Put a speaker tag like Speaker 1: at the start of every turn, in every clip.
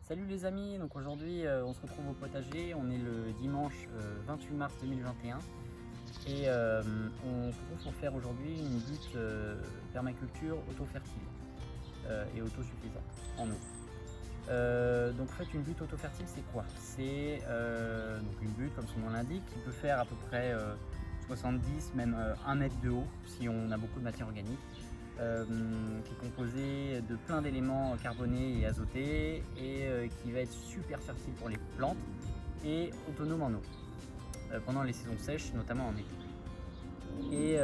Speaker 1: Salut les amis, donc aujourd'hui on se retrouve au potager, on est le dimanche 28 mars 2021 et on se retrouve pour faire aujourd'hui une butte permaculture auto-fertile et autosuffisante en eau. Donc en fait une butte auto-fertile c'est quoi? C'est donc une butte comme son nom l'indique qui peut faire à peu près 70 même 1 mètre de haut si on a beaucoup de matière organique. Qui est composé de plein d'éléments carbonés et azotés et qui va être super fertile pour les plantes et autonome en eau pendant les saisons sèches, notamment en été. Et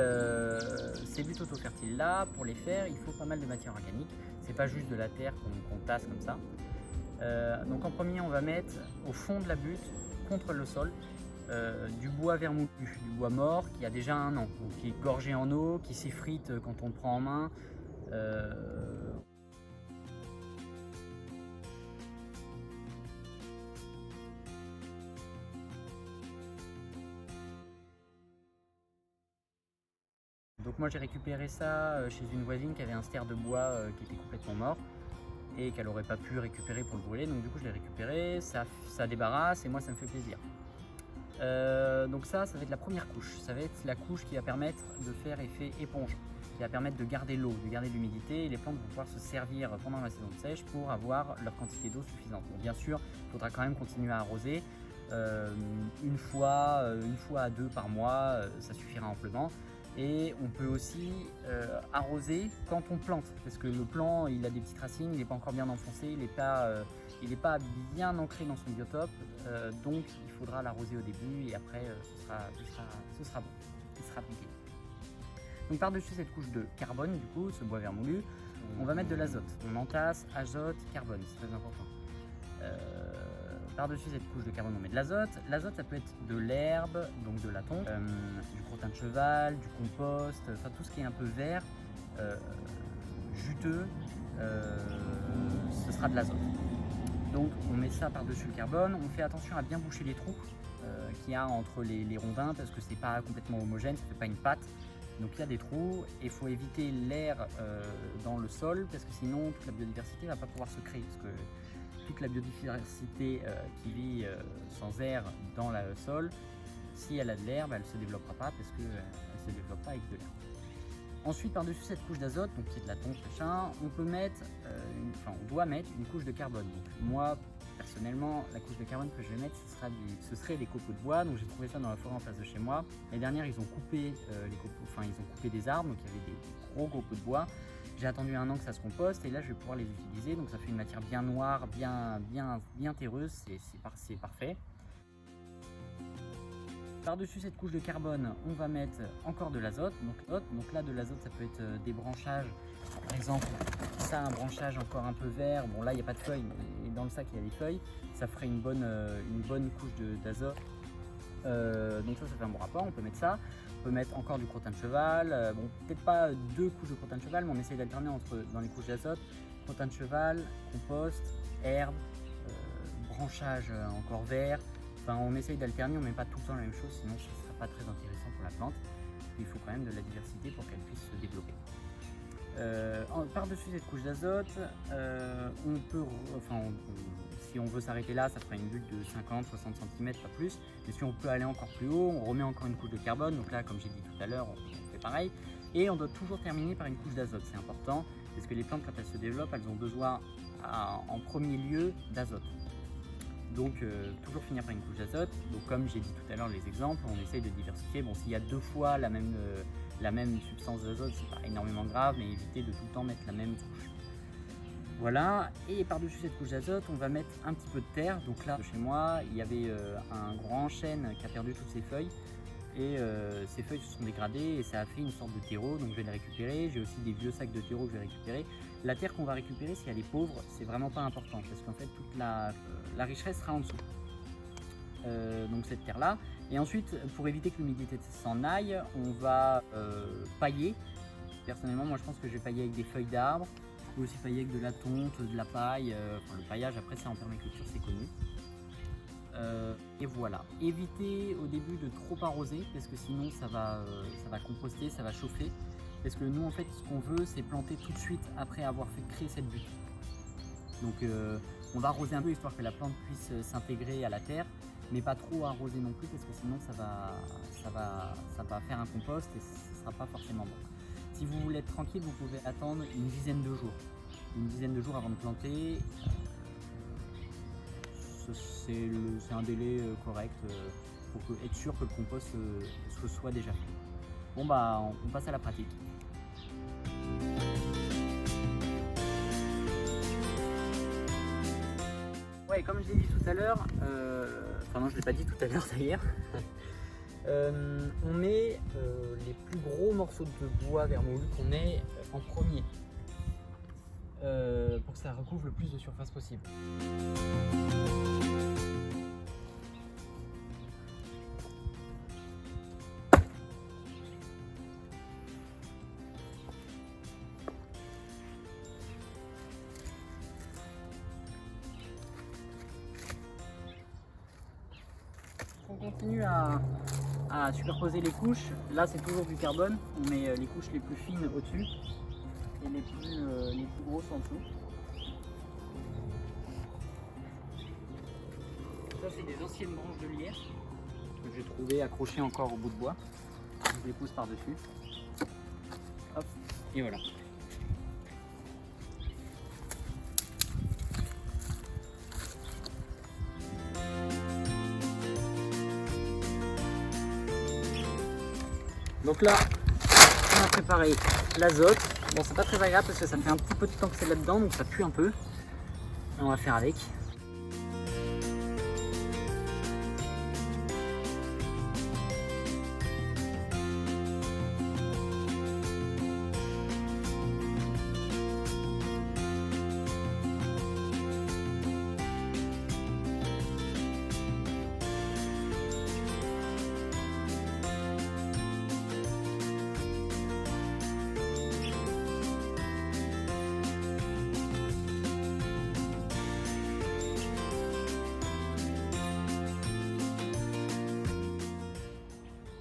Speaker 1: ces buttes auto-fertiles là, pour les faire, il faut pas mal de matière organique. C'est pas juste de la terre qu'on tasse comme ça. Donc en premier, on va mettre au fond de la butte, contre le sol, du bois vermoulu, du bois mort qui a déjà 1 an, donc qui est gorgé en eau, qui s'effrite quand on le prend en main. Donc moi j'ai récupéré ça chez une voisine qui avait un ster de bois qui était complètement mort et qu'elle n'aurait pas pu récupérer pour le brûler, donc du coup je l'ai récupéré, ça débarrasse et moi ça me fait plaisir. Donc ça va être la première couche, ça va être la couche qui va permettre de faire effet éponge, qui va permettre de garder l'eau, de garder l'humidité et les plantes vont pouvoir se servir pendant la saison de sèche pour avoir leur quantité d'eau suffisante. Bon, bien sûr, il faudra quand même continuer à arroser une fois à deux par mois, ça suffira amplement. Et on peut aussi arroser quand on plante, parce que le plant il a des petites racines, il n'est pas encore bien enfoncé, il n'est pas bien ancré dans son biotope, donc il faudra l'arroser au début et après ce sera bon, il sera tranquille. Donc par-dessus cette couche de carbone, du coup, ce bois vermoulu, on va mettre de l'azote. On entasse azote, carbone, c'est très important. Par-dessus cette couche de carbone, on met de l'azote. L'azote, ça peut être de l'herbe, donc de la tonte, du crottin de cheval, du compost, enfin tout ce qui est un peu vert, juteux, ce sera de l'azote. Donc on met ça par-dessus le carbone, on fait attention à bien boucher les trous qu'il y a entre les rondins parce que c'est pas complètement homogène, ça fait pas une pâte. Donc il y a des trous et il faut éviter l'air dans le sol parce que sinon toute la biodiversité ne va pas pouvoir se créer. Parce que toute la biodiversité qui vit sans air dans le sol, si elle a de l'herbe, elle ne se développera pas parce qu'elle ne se développe pas avec de l'herbe. Ensuite, par-dessus cette couche d'azote, donc qui est de la tonte, machin, on on doit mettre une couche de carbone. Donc, moi, personnellement, la couche de carbone que je vais mettre, ce serait les copeaux de bois. Donc j'ai trouvé ça dans la forêt en face de chez moi. L'année dernière, ils ont coupé ils ont coupé des arbres, donc il y avait des gros copeaux de bois. J'ai attendu 1 an que ça se composte et là je vais pouvoir les utiliser. Donc ça fait une matière bien noire, bien terreuse, c'est parfait. Par-dessus cette couche de carbone, on va mettre encore de l'azote. Donc là, de l'azote, ça peut être des branchages. Par exemple, ça, un branchage encore un peu vert. Bon, là, il n'y a pas de feuilles, mais dans le sac, il y a des feuilles. Ça ferait une bonne couche d'azote. Donc ça fait un bon rapport. On peut mettre ça. On peut mettre encore du crottin de cheval. Bon, peut-être pas 2 couches de crottin de cheval, mais on essaie d'alterner dans les couches d'azote. Crottin de cheval, compost, herbe, branchage encore vert. Enfin, on essaye d'alterner, on ne met pas tout le temps la même chose, sinon ce ne sera pas très intéressant pour la plante. Il faut quand même de la diversité pour qu'elle puisse se développer. Par-dessus cette couche d'azote, si on veut s'arrêter là, ça fera une butte de 50-60 cm, pas plus. Mais si on peut aller encore plus haut, on remet encore une couche de carbone. Donc là, comme j'ai dit tout à l'heure, on fait pareil. Et on doit toujours terminer par une couche d'azote, c'est important, parce que les plantes, quand elles se développent, elles ont besoin en premier lieu d'azote. Donc toujours finir par une couche d'azote. Donc comme j'ai dit tout à l'heure les exemples, on essaye de diversifier. Bon, s'il y a 2 fois la même substance d'azote, c'est pas énormément grave, mais éviter de tout le temps mettre la même couche. Voilà, et par-dessus cette couche d'azote, on va mettre un petit peu de terre. Donc là, chez moi, il y avait un grand chêne qui a perdu toutes ses feuilles. Et ces feuilles se sont dégradées et ça a fait une sorte de terreau, donc je vais les récupérer. J'ai aussi des vieux sacs de terreau que je vais récupérer. La terre qu'on va récupérer, si elle est pauvre, c'est vraiment pas important parce qu'en fait toute la richesse sera en dessous. Donc cette terre là. Et ensuite, pour éviter que l'humidité s'en aille, on va pailler. Personnellement, moi je pense que je vais pailler avec des feuilles d'arbre. Je peux aussi pailler avec de la tonte, de la paille. Le paillage, après ça en permaculture, c'est connu. Et voilà, évitez au début de trop arroser parce que sinon ça va composter, ça va chauffer. Parce que nous en fait ce qu'on veut c'est planter tout de suite après avoir fait créer cette butte. Donc On va arroser un peu histoire que la plante puisse s'intégrer à la terre, mais pas trop arroser non plus parce que sinon ça va faire un compost et ce ne sera pas forcément bon. Si vous voulez être tranquille, vous pouvez attendre une dizaine de jours. Une dizaine de jours avant de planter, c'est un délai correct pour être sûr que le compost soit déjà fait. Bon bah on passe à la pratique. Ouais, comme je l'ai dit tout à l'heure, enfin non je ne l'ai pas dit tout à l'heure d'ailleurs, on met les plus gros morceaux de bois vermoulu qu'on ait en premier pour que ça recouvre le plus de surface possible. On continue à superposer les couches. Là c'est toujours du carbone, on met les couches les plus fines au-dessus et les plus grosses en dessous. Ça c'est des anciennes branches de lierre que j'ai trouvées accrochées encore au bout de bois. Je les pousse par-dessus. Hop, et voilà. Donc là, on a préparé l'azote. Bon, c'est pas très agréable parce que ça fait un petit peu de temps que c'est là-dedans, donc ça pue un peu. On va faire avec.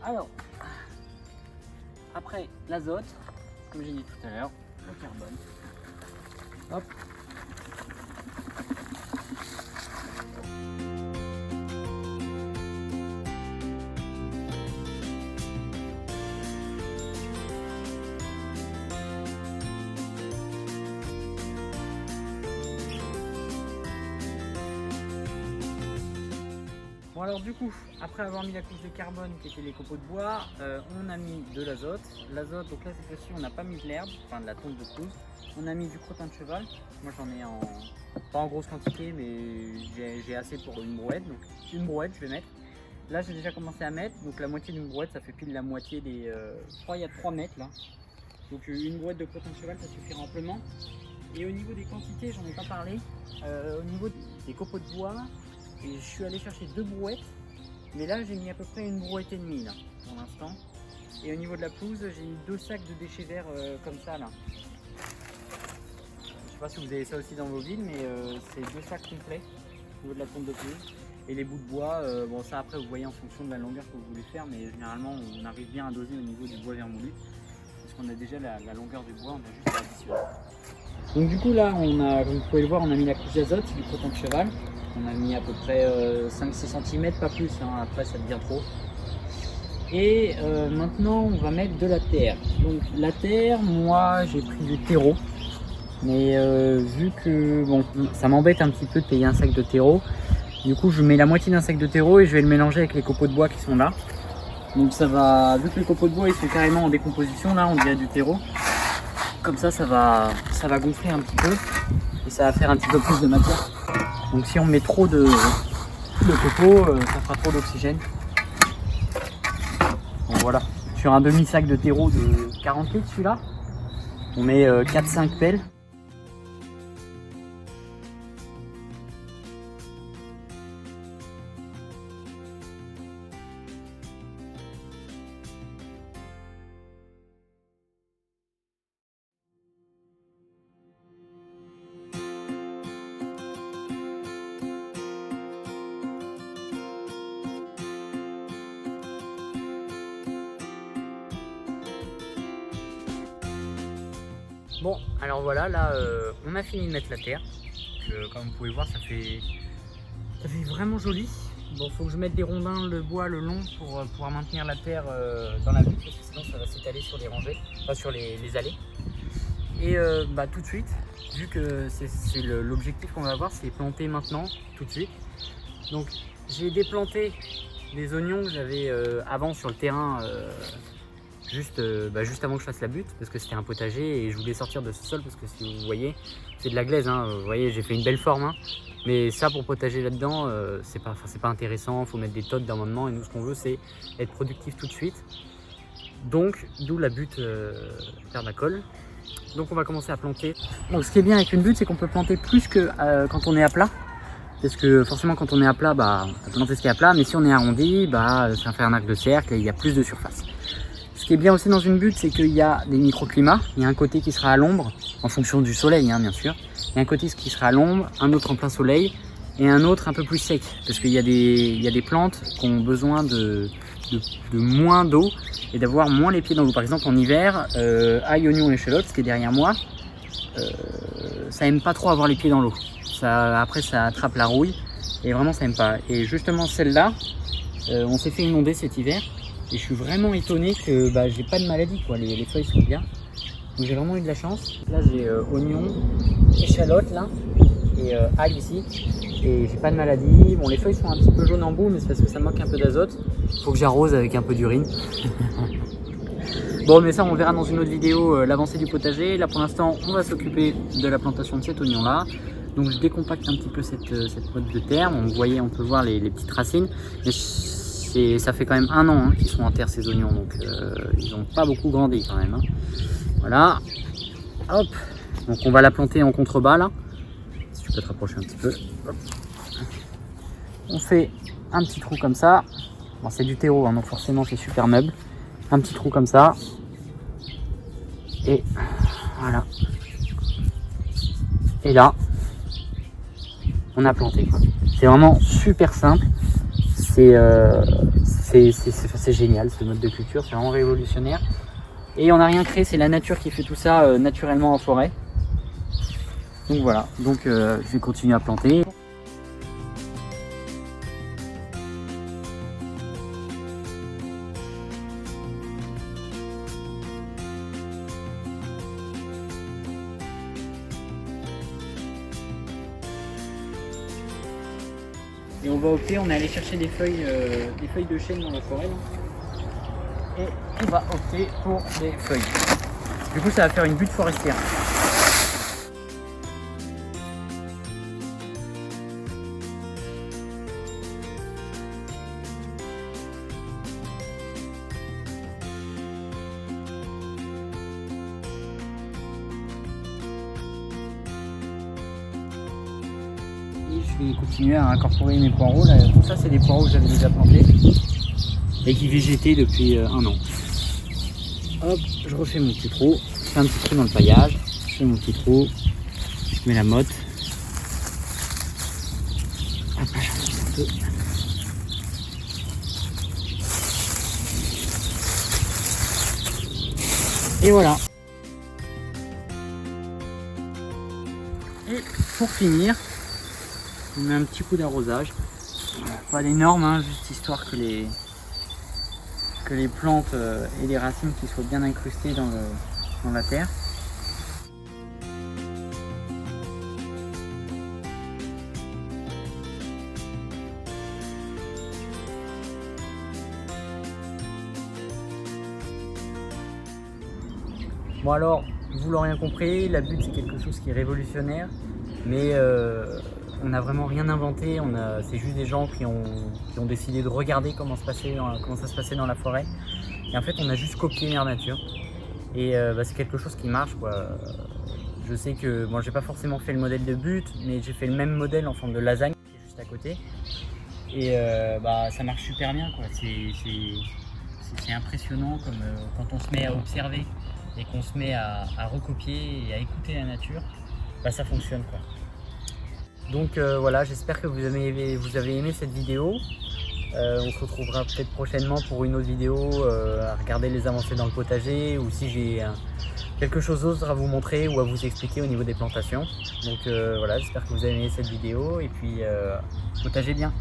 Speaker 1: Alors, après l'azote, comme j'ai dit tout à l'heure, le carbone. Hop. Bon alors du coup, après avoir mis la couche de carbone qui était les copeaux de bois, on a mis de l'azote. L'azote, donc là cette fois-ci on n'a pas mis de l'herbe, enfin de la tonte de pelouse. On a mis du crottin de cheval. Moi j'en ai pas en grosse quantité, mais j'ai assez pour une brouette. Donc une brouette je vais mettre. Là j'ai déjà commencé à mettre, donc la moitié d'une brouette ça fait pile la moitié des... je crois il y a 3 mètres là. Donc une brouette de crottin de cheval ça suffira amplement. Et au niveau des quantités, j'en ai pas parlé. Au niveau des copeaux de bois, et je suis allé chercher 2 brouettes, mais là j'ai mis à peu près une brouette et demie là, pour l'instant. Et au niveau de la pelouse, j'ai mis 2 sacs de déchets verts comme ça là. Je sais pas si vous avez ça aussi dans vos villes, mais c'est 2 sacs complets au niveau de la tonte de pelouse. Et les bouts de bois, bon ça après vous voyez en fonction de la longueur que vous voulez faire, mais généralement on arrive bien à doser au niveau du bois vermoulu. Parce qu'on a déjà la longueur du bois, on a juste à additionner. Donc du coup là, comme vous pouvez le voir, on a mis la couche d'azote, du coton de cheval. On a mis à peu près 5-6 cm, pas plus, hein, après ça devient trop. Et maintenant on va mettre de la terre. Donc la terre, moi j'ai pris du terreau. Mais vu que bon, ça m'embête un petit peu de payer un sac de terreau, du coup je mets la moitié d'un sac de terreau et je vais le mélanger avec les copeaux de bois qui sont là. Donc ça va, vu que les copeaux de bois ils sont carrément en décomposition, là on dirait du terreau. Comme ça va gonfler un petit peu et ça va faire un petit peu plus de matière. Donc si on met trop de copeaux, ça fera trop d'oxygène. Donc voilà, sur un demi-sac de terreau de 40 litres celui-là, on met 4-5 pelles. Bon, alors voilà, là on a fini de mettre la terre, comme vous pouvez voir, ça fait vraiment joli. Bon, faut que je mette des rondins, le bois, le long pour pouvoir maintenir la terre dans la butte, parce que sinon ça va s'étaler sur les rangées, enfin sur les allées. Et tout de suite, vu que c'est l'objectif qu'on va avoir, c'est planter maintenant, tout de suite. Donc j'ai déplanté les oignons que j'avais avant sur le terrain, juste avant que je fasse la butte, parce que c'était un potager et je voulais sortir de ce sol, parce que si vous voyez, c'est de la glaise, hein, vous voyez, j'ai fait une belle forme, hein, mais ça pour potager là-dedans, c'est pas intéressant, il faut mettre des totes d'amendement, et nous ce qu'on veut c'est être productif tout de suite. Donc d'où la butte permacole. Donc on va commencer à planter. Donc ce qui est bien avec une butte, c'est qu'on peut planter plus que quand on est à plat. Parce que forcément quand on est à plat, on peut planter ce qui est à plat, mais si on est arrondi, ça fait un arc de cercle et il y a plus de surface. Ce qui est bien aussi dans une butte, c'est qu'il y a des microclimats. Il y a un côté qui sera à l'ombre, en fonction du soleil, hein, bien sûr. Il y a un côté qui sera à l'ombre, un autre en plein soleil, et un autre un peu plus sec. Parce qu'il y a des plantes qui ont besoin de moins d'eau et d'avoir moins les pieds dans l'eau. Par exemple en hiver, ail, oignon et échalote, ce qui est derrière moi, ça aime pas trop avoir les pieds dans l'eau. Après ça attrape la rouille et vraiment ça aime pas. Et justement celle-là, on s'est fait inonder cet hiver. Et je suis vraiment étonné que j'ai pas de maladie, quoi. Les feuilles sont bien. Donc j'ai vraiment eu de la chance. Là j'ai oignon, échalote là, et ail ici. Et j'ai pas de maladie. Bon, les feuilles sont un petit peu jaunes en bout, mais c'est parce que ça manque un peu d'azote. Faut que j'arrose avec un peu d'urine. Bon, mais ça on verra dans une autre vidéo l'avancée du potager. Là pour l'instant on va s'occuper de la plantation de cet oignon là. Donc je décompacte un petit peu cette motte de terre. On peut voir les petites racines. Mais ça fait quand même 1 an hein, qu'ils sont en terre ces oignons, donc ils n'ont pas beaucoup grandi quand même. Hein. Voilà, hop, donc on va la planter en contrebas là, si tu peux te rapprocher un petit peu. Hop. On fait un petit trou comme ça, bon, c'est du terreau hein, donc forcément c'est super meuble, un petit trou comme ça, et voilà, et là, on a planté quoi. C'est vraiment super simple. C'est génial ce mode de culture, c'est vraiment révolutionnaire. Et on n'a rien créé, c'est la nature qui fait tout ça naturellement en forêt. Donc voilà, je vais continuer à planter. Et on va opter, on est allé chercher des feuilles de chêne dans la forêt. Là. Et on va opter pour des feuilles. Du coup ça va faire une butte forestière. Je vais continuer à incorporer mes poireaux. Là. Tout ça, c'est des poireaux que j'avais déjà plantés et qui végétaient depuis 1 an. Hop, je refais mon petit trou. Je fais un petit trou dans le paillage. Je fais mon petit trou. Je mets la motte. Hop, un peu. Et voilà. Et pour finir, on met un petit coup d'arrosage, pas d'énorme, hein, juste histoire que les plantes et les racines qui soient bien incrustées dans la terre. Bon alors, vous l'aurez compris, la butte c'est quelque chose qui est révolutionnaire, mais on n'a vraiment rien inventé, c'est juste des gens qui ont décidé de regarder comment ça se passait dans la forêt. Et en fait, on a juste copié Mère Nature. Et c'est quelque chose qui marche, quoi. Je sais que, bon, j'ai pas forcément fait le modèle de butte, mais j'ai fait le même modèle en forme de lasagne, qui est juste à côté. Et ça marche super bien, quoi. C'est impressionnant comme quand on se met à observer et qu'on se met à recopier et à écouter la nature, ça fonctionne, quoi. Donc voilà, j'espère que vous avez aimé cette vidéo. On se retrouvera peut-être prochainement pour une autre vidéo à regarder les avancées dans le potager, ou si j'ai quelque chose d'autre à vous montrer ou à vous expliquer au niveau des plantations. Donc voilà, j'espère que vous avez aimé cette vidéo et puis potagez bien.